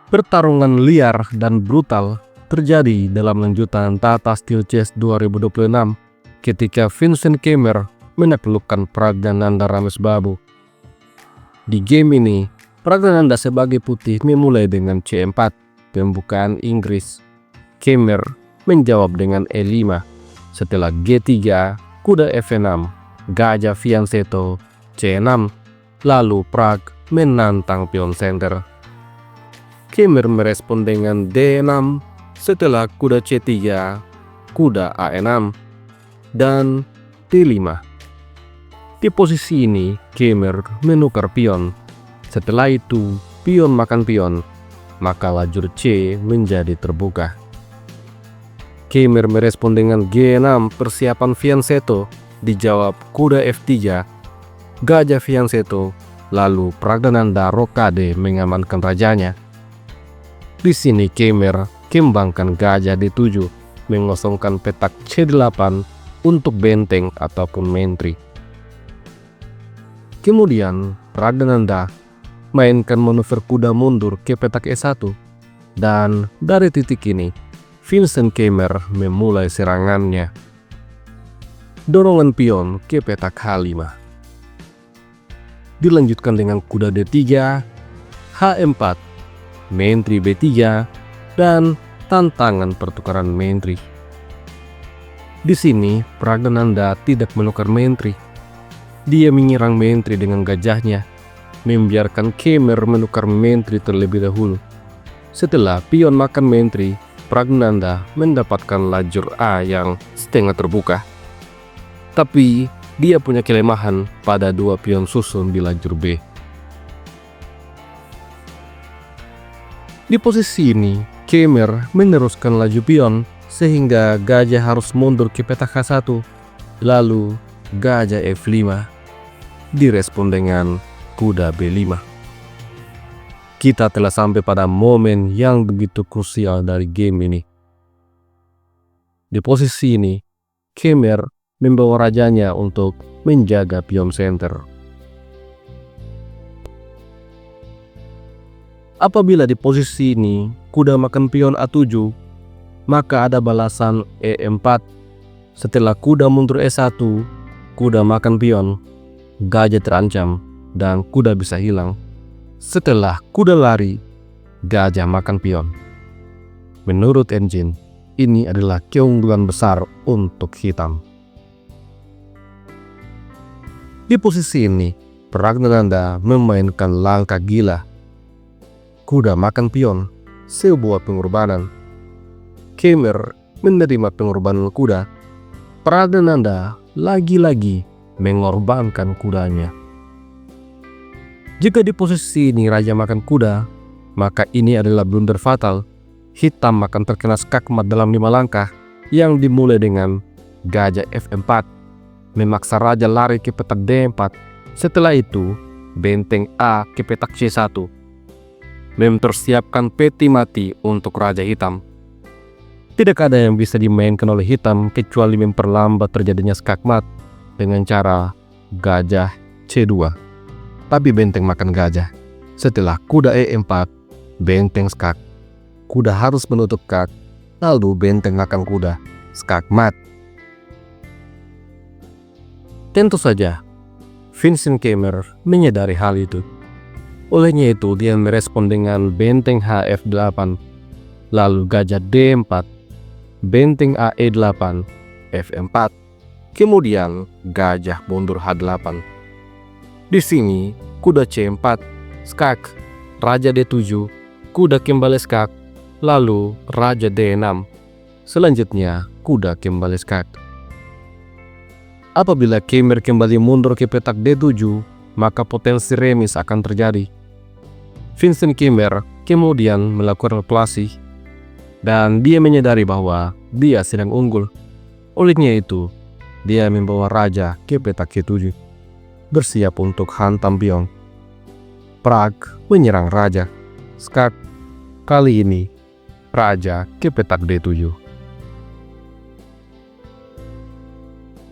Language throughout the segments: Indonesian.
Pertarungan liar dan brutal terjadi dalam lanjutan Tata Steel Chess 2026 ketika Vincent Keymer menaklukkan Praggnanandhaa Ramesbabu. Di game ini, Praggnanandhaa sebagai putih memulai dengan C4, pembukaan Inggris. Keymer menjawab dengan E5. Setelah G3, kuda F6, gajah fianchetto, C6, lalu Pragg menantang pion center. Keymer merespon dengan D6 setelah kuda C3, kuda A6, dan D5. Di posisi ini, Keymer menukar pion. Setelah itu, pion makan pion, maka lajur C menjadi terbuka. Keymer merespon dengan G6 persiapan fianchetto, dijawab kuda F3, gajah fianchetto, lalu Praggnanandhaa rokade mengamankan rajanya. Di sini Keymer kembangkan gajah D7, mengosongkan petak C8 untuk benteng ataupun menteri. Kemudian Praggnanandhaa mainkan manuver kuda mundur ke petak E1, dan dari titik ini Vincent Keymer memulai serangannya. Dorongan pion ke petak H5. Dilanjutkan dengan kuda D3, H4, menteri B3, dan tantangan pertukaran menteri. Di sini Praggnanandhaa tidak menukar menteri. Dia menyerang menteri dengan gajahnya, membiarkan Keymer menukar menteri terlebih dahulu. Setelah pion makan menteri, Praggnanandhaa mendapatkan lajur A yang setengah terbuka. Tapi dia punya kelemahan pada dua pion susun di lajur B. Di posisi ini, Keymer meneruskan laju pion sehingga gajah harus mundur ke petak H1, lalu gajah F5, direspon dengan kuda B5. Kita telah sampai pada momen yang begitu krusial dari game ini. Di posisi ini, Keymer membawa rajanya untuk menjaga pion center. Apabila di posisi ini kuda makan pion A7, maka ada balasan E4. Setelah kuda mundur E1, kuda makan pion, gajah terancam, dan kuda bisa hilang. Setelah kuda lari, gajah makan pion. Menurut engine, ini adalah keunggulan besar untuk hitam. Di posisi ini, Praggnanandhaa memainkan langkah gila. Kuda makan pion, sebuah pengorbanan. Keymer menerima pengorbanan kuda. Praggnanandhaa lagi-lagi mengorbankan kudanya. Jika di posisi ini raja makan kuda, maka ini adalah blunder fatal. Hitam akan terkena skakmat dalam 5 langkah yang dimulai dengan gajah F4, memaksa raja lari ke petak D4. Setelah itu, benteng A ke petak C1, mempersiapkan peti mati untuk raja hitam. Tidak ada yang bisa dimainkan oleh hitam kecuali memperlambat terjadinya skakmat dengan cara gajah C2. Tapi benteng makan gajah. Setelah kuda E4, benteng skak. Kuda harus menutup kak, lalu benteng makan kuda, skakmat. Tentu saja, Vincent Keymer menyadari hal itu. Olehnya itu, dia merespon dengan benteng HF8, lalu gajah D4, benteng AE8, F4, kemudian gajah mundur H8. Di sini, kuda C4, skak, raja D7, kuda kembali skak, lalu raja D6. Selanjutnya, kuda kembali skak. Apabila Keymer kembali mundur ke petak D7, maka potensi remis akan terjadi. Vincent Keymer kemudian melakukan kalkulasi, dan dia menyadari bahwa dia sedang unggul. Olehnya itu, dia membawa raja ke petak G7. Bersiap untuk hantam pion. Pragg menyerang raja. Skak. Kali ini, raja ke petak D7.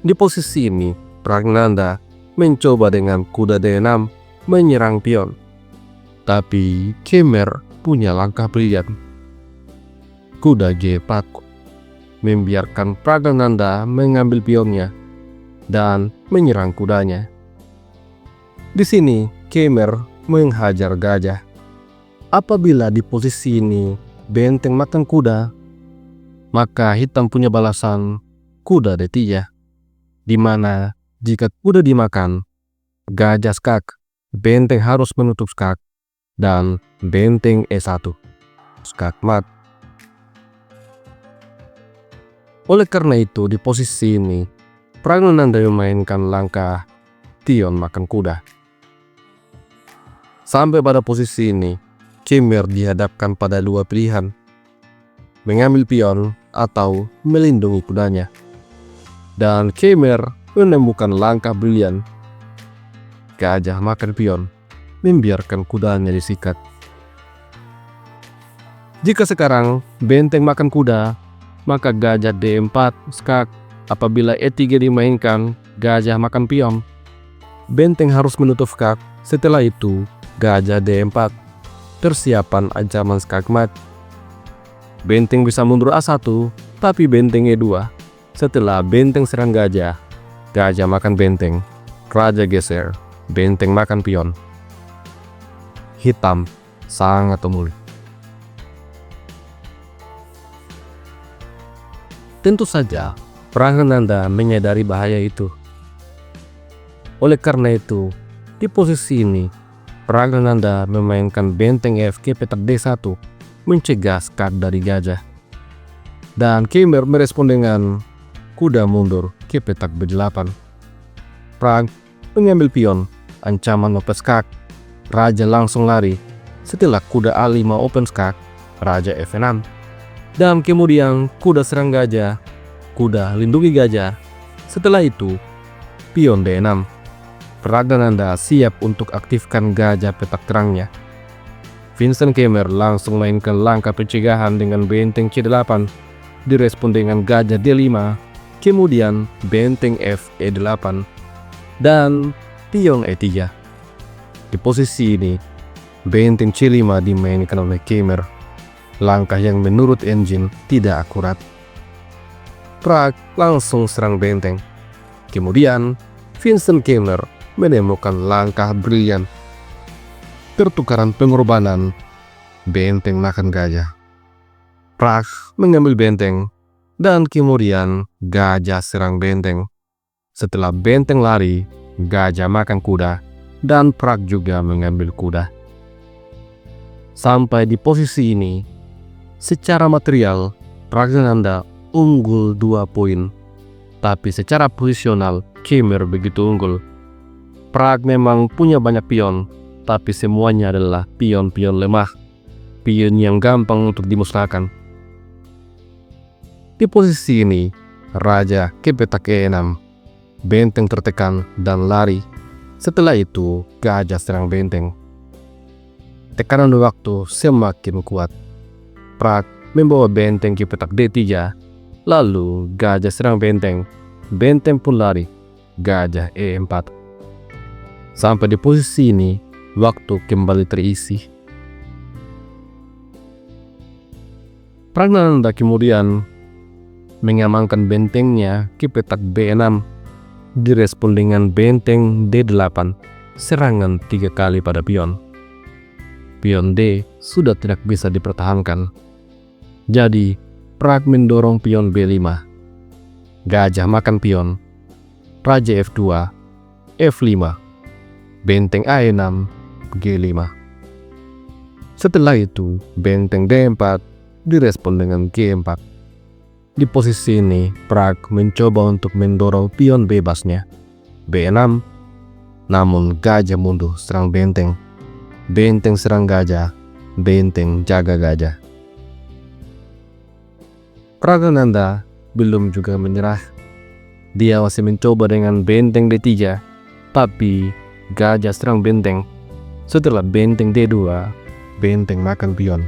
Di posisi ini, Praggnanandhaa mencoba dengan kuda D6 menyerang pion. Tapi Keymer punya langkah brilian. Kuda G4 membiarkan Pragnananda mengambil pionnya dan menyerang kudanya. Di sini Khmer menghajar gajah. Apabila di posisi ini benteng makan kuda, maka hitam punya balasan kuda D3, di mana jika kuda dimakan, gajah skak, benteng harus menutup skak, dan benteng E1, skak mat. Oleh karena itu di posisi ini, Pragnananda memainkan langkah pion makan kuda. Sampai pada posisi ini, Khmer dihadapkan pada dua pilihan, mengambil pion atau melindungi kudanya. Dan Khmer menemukan langkah brilian. Gajah makan pion, membiarkan kudanya disikat. Jika sekarang benteng makan kuda, maka gajah D4 skak. Apabila E3 dimainkan, gajah makan pion, benteng harus menutup skak. Setelah itu gajah D4, persiapan ancaman skak mat. Benteng bisa mundur A1, tapi benteng E2. Setelah benteng serang gajah, gajah makan benteng, raja geser, benteng makan pion. Hitam sangat unggul. Tentu saja Pragnananda menyadari bahaya itu. Oleh karena itu, di posisi ini Pragnananda memainkan benteng EFK petak D1 mencegah skak dari gajah. Dan Khmer merespon dengan kuda mundur ke petak B8. Prag mengambil pion, ancaman open skak, raja langsung lari. Setelah kuda A5 open skak, raja F6. Dan kemudian kuda serang gajah, kuda lindungi gajah. Setelah itu, pion D6. Pragnananda siap untuk aktifkan gajah petak terangnya. Vincent Khmer langsung mainkan langkah pencegahan dengan benteng C8, direspon dengan gajah D5, kemudian benteng F E8, dan pion E3. Di posisi ini, benteng C5 dimainkan oleh Khmer, langkah yang menurut engine tidak akurat. Prag langsung serang benteng. Kemudian, Vincent Khmer menemukan langkah brilian. Pertukaran pengorbanan, benteng makan gajah. Prag mengambil benteng, dan kemudian gajah serang benteng. Setelah benteng lari, gajah makan kuda, dan Prag juga mengambil kuda. Sampai di posisi ini, secara material, Pragnananda unggul 2 poin. Tapi secara posisional, Khmer begitu unggul. Prag memang punya banyak pion, tapi semuanya adalah pion-pion lemah, pion yang gampang untuk dimusnahkan. Di posisi ini, raja ke petak E6, benteng tertekan dan lari. Setelah itu, gajah serang benteng. Tekanan waktu semakin kuat. Prag membawa benteng ke petak D3, lalu gajah serang benteng, benteng pun lari, gajah E4. Sampai di posisi ini, waktu kembali terisi. Pragnananda kemudian mengamankan bentengnya ke petak B6, direspon dengan benteng D8, serangan 3 kali pada pion. Pion D sudah tidak bisa dipertahankan. Jadi, Prag mendorong pion B5. Gajah makan pion, raja F2, F5, benteng A6, G5. Setelah itu, benteng D4 direspon dengan G4. Di posisi ini, Prag mencoba untuk mendorong pion bebasnya, B6, namun gajah mundur serang benteng. Benteng serang gajah, benteng jaga gajah. Pragnananda belum juga menyerah. Dia masih mencoba dengan benteng D3, tapi gajah serang benteng. Setelah benteng D2, benteng makan pion.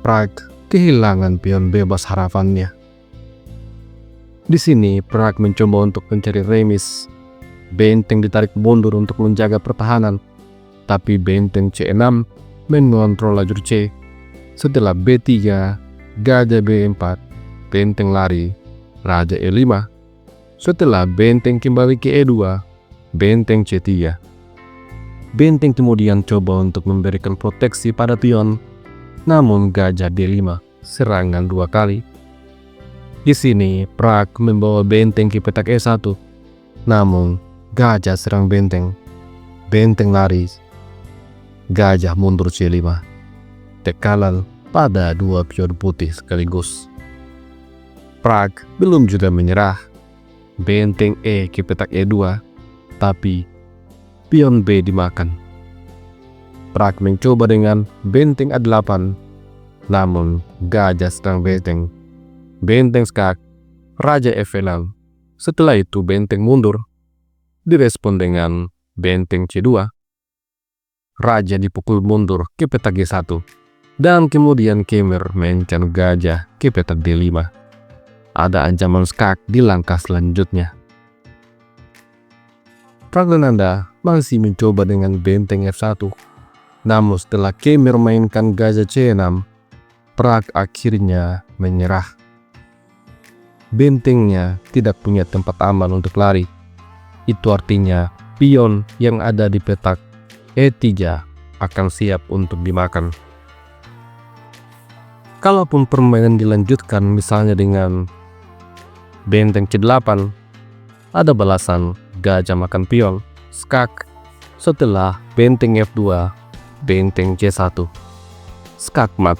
Prag kehilangan pion bebas harapannya. Di sini Prag mencoba untuk mencari remis. Benteng ditarik mundur untuk menjaga pertahanan, tapi benteng C6 mengontrol lajur C. Setelah B3, gajah B4, benteng lari, raja E5. Setelah benteng kembali ke E2, benteng C3. Benteng kemudian coba untuk memberikan proteksi pada pion, namun gajah D5 serangan 2 kali. Di sini Prak membawa benteng ke petak E1, namun gajah serang benteng. Benteng lari, gajah mundur C5. Tekanan pada 2 pion putih sekaligus. Prak belum juga menyerah. Benteng E ke petak E2, tapi pion B dimakan. Prak mencoba dengan benteng A8, namun gajah serang benteng. Benteng skak, raja F6. Setelah itu benteng mundur, direspon dengan benteng C2. Raja dipukul mundur ke petak G1, dan kemudian Khmer mencan gajah ke petak D5. Ada ancaman skak di langkah selanjutnya. Pragnananda masih mencoba dengan benteng F1, namun setelah Khmer mainkan gajah C6, Prak akhirnya menyerah. Bentengnya tidak punya tempat aman untuk lari. Itu artinya pion yang ada di petak E3 akan siap untuk dimakan. Kalaupun permainan dilanjutkan misalnya dengan benteng C8, ada balasan gajah makan pion, skak. Setelah benteng F2, benteng C1, skak mat.